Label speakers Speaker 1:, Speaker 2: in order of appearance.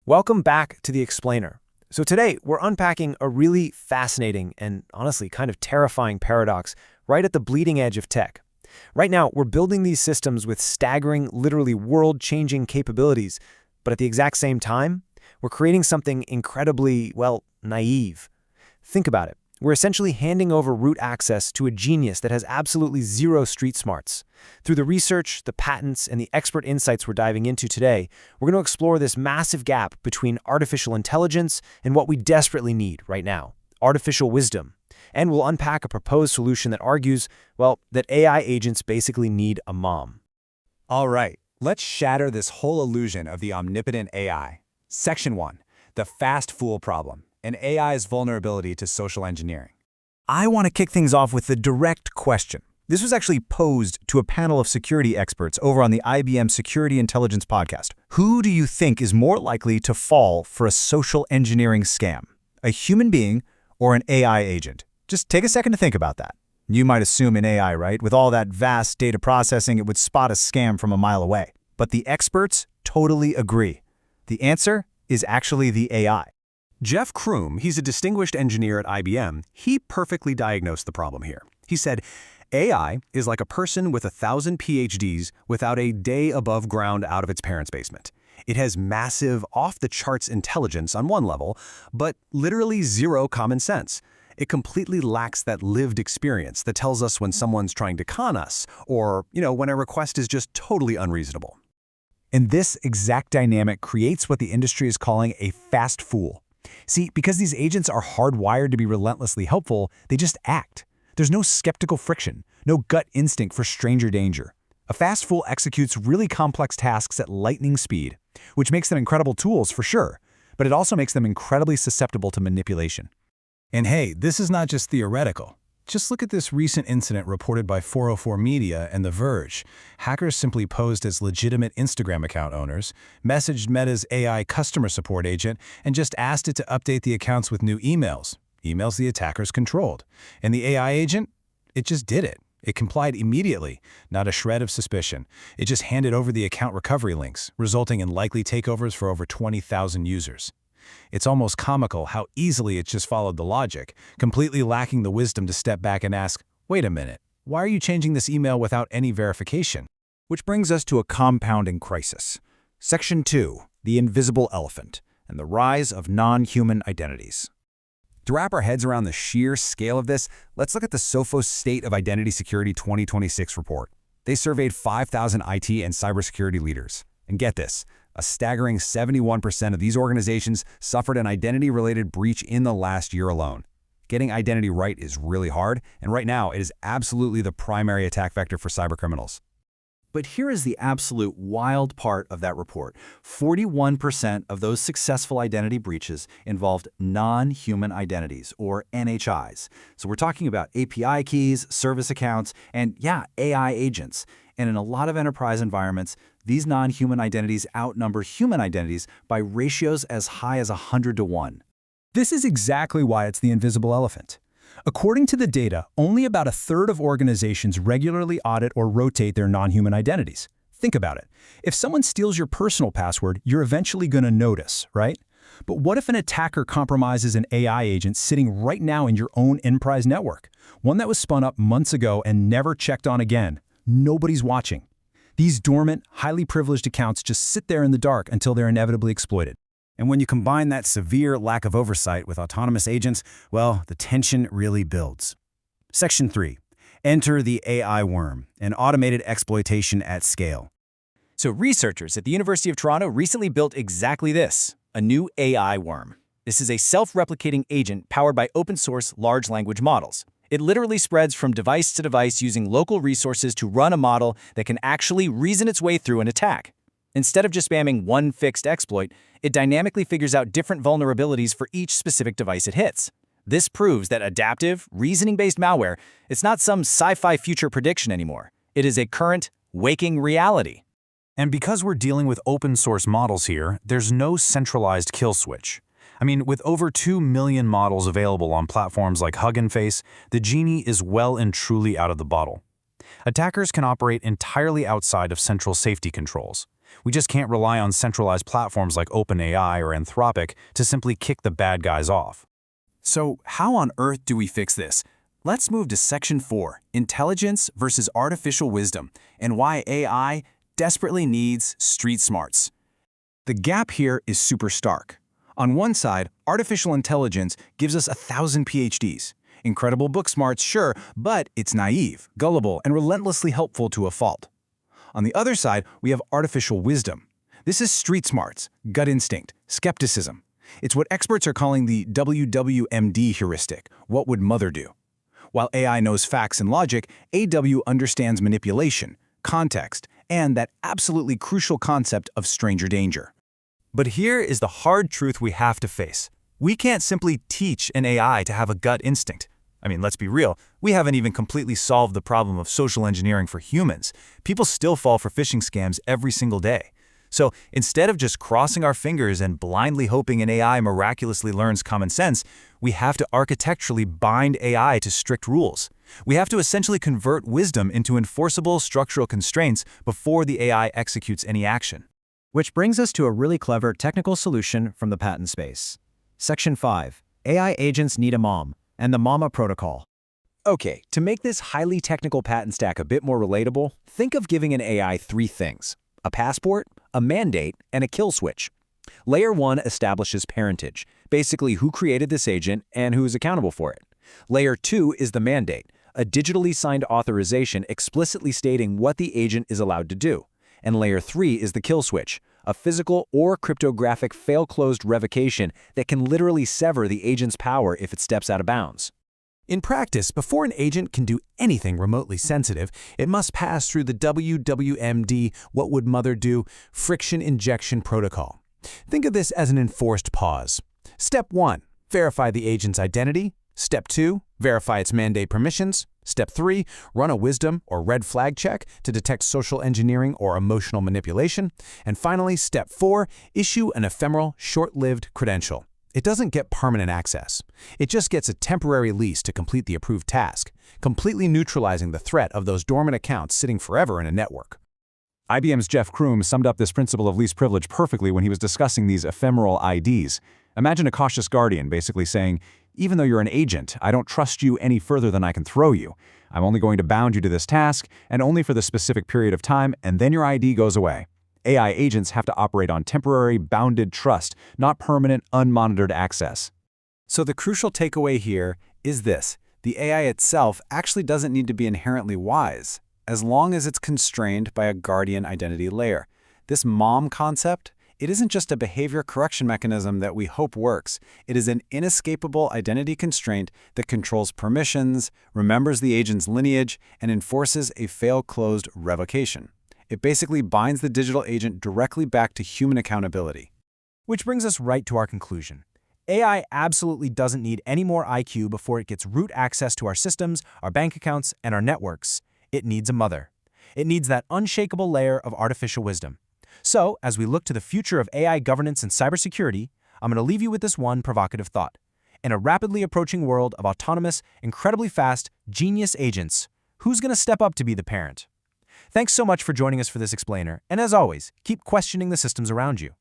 Speaker 1: Welcome back to The Explainer. So today, we're unpacking a really fascinating and honestly kind of terrifying paradox right at the bleeding edge of tech. Right now, we're building these systems with staggering, literally world-changing capabilities, but at the exact same time, we're creating something incredibly, well, naive. Think about it. We're essentially handing over root access to a genius that has absolutely zero street smarts. Through the research, the patents, and the expert insights we're diving into today, we're going to explore this massive gap between artificial intelligence and what we desperately need right now, artificial wisdom. And we'll unpack a proposed solution that argues, well, that AI agents basically need a mom.
Speaker 2: All right, let's shatter this whole illusion of the omnipotent AI. Section 1, the fast fool problem, and AI's vulnerability to social engineering. I want to kick things off with the direct question. This was actually posed to a panel of security experts over on the IBM Security Intelligence podcast. Who do you think is more likely to fall for a social engineering scam? A human being or an AI agent? Just take a second to think about that. You might assume in AI, right? With all that vast data processing, it would spot a scam from a mile away. But the experts totally agree. The answer is actually the AI.
Speaker 3: Jeff Kroom, he's a distinguished engineer at IBM, he perfectly diagnosed the problem here. He said, AI is like a person with 1,000 PhDs without a day above ground out of its parents' basement. It has massive, off-the-charts intelligence on one level, but literally zero common sense. It completely lacks that lived experience that tells us when someone's trying to con us, or, when a request is just totally unreasonable.
Speaker 2: And this exact dynamic creates what the industry is calling a fast fool. See, because these agents are hardwired to be relentlessly helpful, they just act. There's no skeptical friction, no gut instinct for stranger danger. A fast fool executes really complex tasks at lightning speed, which makes them incredible tools for sure, but it also makes them incredibly susceptible to manipulation.
Speaker 4: And hey, this is not just theoretical. Just look at this recent incident reported by 404 Media and The Verge. Hackers simply posed as legitimate Instagram account owners, messaged Meta's AI customer support agent, and just asked it to update the accounts with new emails the attackers controlled. And the AI agent? It just did it. It complied immediately, not a shred of suspicion. It just handed over the account recovery links, resulting in likely takeovers for over 20,000 users. It's almost comical how easily it just followed the logic, completely lacking the wisdom to step back and ask, wait a minute, why are you changing this email without any verification?
Speaker 2: Which brings us to a compounding crisis. Section 2, the invisible elephant, and the rise of non-human identities. To wrap our heads around the sheer scale of this, let's look at the Sophos State of Identity Security 2026 report. They surveyed 5,000 IT and cybersecurity leaders. And get this, a staggering 71% of these organizations suffered an identity-related breach in the last year alone. Getting identity right is really hard, and right now it is absolutely the primary attack vector for cybercriminals.
Speaker 5: But here is the absolute wild part of that report. 41% of those successful identity breaches involved non-human identities, or NHIs. So we're talking about API keys, service accounts, and AI agents. And in a lot of enterprise environments, these non-human identities outnumber human identities by ratios as high as 100 to 1.
Speaker 4: This is exactly why it's the invisible elephant. According to the data, only about a third of organizations regularly audit or rotate their non-human identities. Think about it. If someone steals your personal password, you're eventually going to notice, right? But what if an attacker compromises an AI agent sitting right now in your own enterprise network? One that was spun up months ago and never checked on again. Nobody's watching. These dormant, highly privileged accounts just sit there in the dark until they're inevitably exploited.
Speaker 3: And when you combine that severe lack of oversight with autonomous agents, well, the tension really builds. Section 3. Enter the AI worm, an automated exploitation at scale.
Speaker 5: So researchers at the University of Toronto recently built exactly this, a new AI worm. This is a self-replicating agent powered by open-source large language models. It literally spreads from device to device using local resources to run a model that can actually reason its way through an attack. Instead of just spamming one fixed exploit, it dynamically figures out different vulnerabilities for each specific device it hits. This proves that adaptive, reasoning-based malware is not some sci-fi future prediction anymore. It is a current, waking reality.
Speaker 4: And because we're dealing with open-source models here, there's no centralized kill switch. I mean, with over 2 million models available on platforms like Hugging Face, the genie is well and truly out of the bottle. Attackers can operate entirely outside of central safety controls.
Speaker 3: We just can't rely on centralized platforms like OpenAI or Anthropic to simply kick the bad guys off.
Speaker 2: So how on earth do we fix this? Let's move to Section 4, Intelligence versus Artificial Wisdom, and why AI desperately needs street smarts. The gap here is super stark. On one side, artificial intelligence gives us 1,000 PhDs. Incredible book smarts, sure, but it's naive, gullible, and relentlessly helpful to a fault. On the other side, we have artificial wisdom. This is street smarts, gut instinct, skepticism. It's what experts are calling the WWMD heuristic, what would mother do? While AI knows facts and logic, AW understands manipulation, context, and that absolutely crucial concept of stranger danger.
Speaker 1: But here is the hard truth we have to face. We can't simply teach an AI to have a gut instinct. I mean, let's be real, we haven't even completely solved the problem of social engineering for humans. People still fall for phishing scams every single day. So instead of just crossing our fingers and blindly hoping an AI miraculously learns common sense, we have to architecturally bind AI to strict rules. We have to essentially convert wisdom into enforceable structural constraints before the AI executes any action.
Speaker 5: Which brings us to a really clever technical solution from the patent space. Section 5. AI agents need a mom, and the MAMA protocol.
Speaker 1: Okay, to make this highly technical patent stack a bit more relatable, think of giving an AI three things: a passport, a mandate, and a kill switch. Layer 1 establishes parentage, basically who created this agent and who is accountable for it. Layer 2 is the mandate, a digitally signed authorization explicitly stating what the agent is allowed to do. And Layer 3 is the kill switch, a physical or cryptographic fail-closed revocation that can literally sever the agent's power if it steps out of bounds. In practice, before an agent can do anything remotely sensitive, it must pass through the WWMD, what would mother do, friction injection protocol. Think of this as an enforced pause. Step 1, verify the agent's identity. Step 2, verify its mandate permissions. Step 3, run a wisdom or red flag check to detect social engineering or emotional manipulation. And finally, Step 4, issue an ephemeral, short-lived credential. It doesn't get permanent access. It just gets a temporary lease to complete the approved task, completely neutralizing the threat of those dormant accounts sitting forever in a network.
Speaker 2: IBM's Jeff Kroom summed up this principle of least privilege perfectly when he was discussing these ephemeral IDs. Imagine a cautious guardian basically saying, even though you're an agent, I don't trust you any further than I can throw you. I'm only going to bound you to this task, and only for the specific period of time, and then your ID goes away. AI agents have to operate on temporary, bounded trust, not permanent, unmonitored access.
Speaker 1: So the crucial takeaway here is this: the AI itself actually doesn't need to be inherently wise, as long as it's constrained by a guardian identity layer. This mom concept, it isn't just a behavior correction mechanism that we hope works. It is an inescapable identity constraint that controls permissions, remembers the agent's lineage, and enforces a fail-closed revocation. It basically binds the digital agent directly back to human accountability. Which brings us right to our conclusion. AI absolutely doesn't need any more IQ before it gets root access to our systems, our bank accounts, and our networks. It needs a mother. It needs that unshakable layer of artificial wisdom. So, as we look to the future of AI governance and cybersecurity, I'm going to leave you with this one provocative thought. In a rapidly approaching world of autonomous, incredibly fast, genius agents, who's going to step up to be the parent? Thanks so much for joining us for this explainer, and as always, keep questioning the systems around you.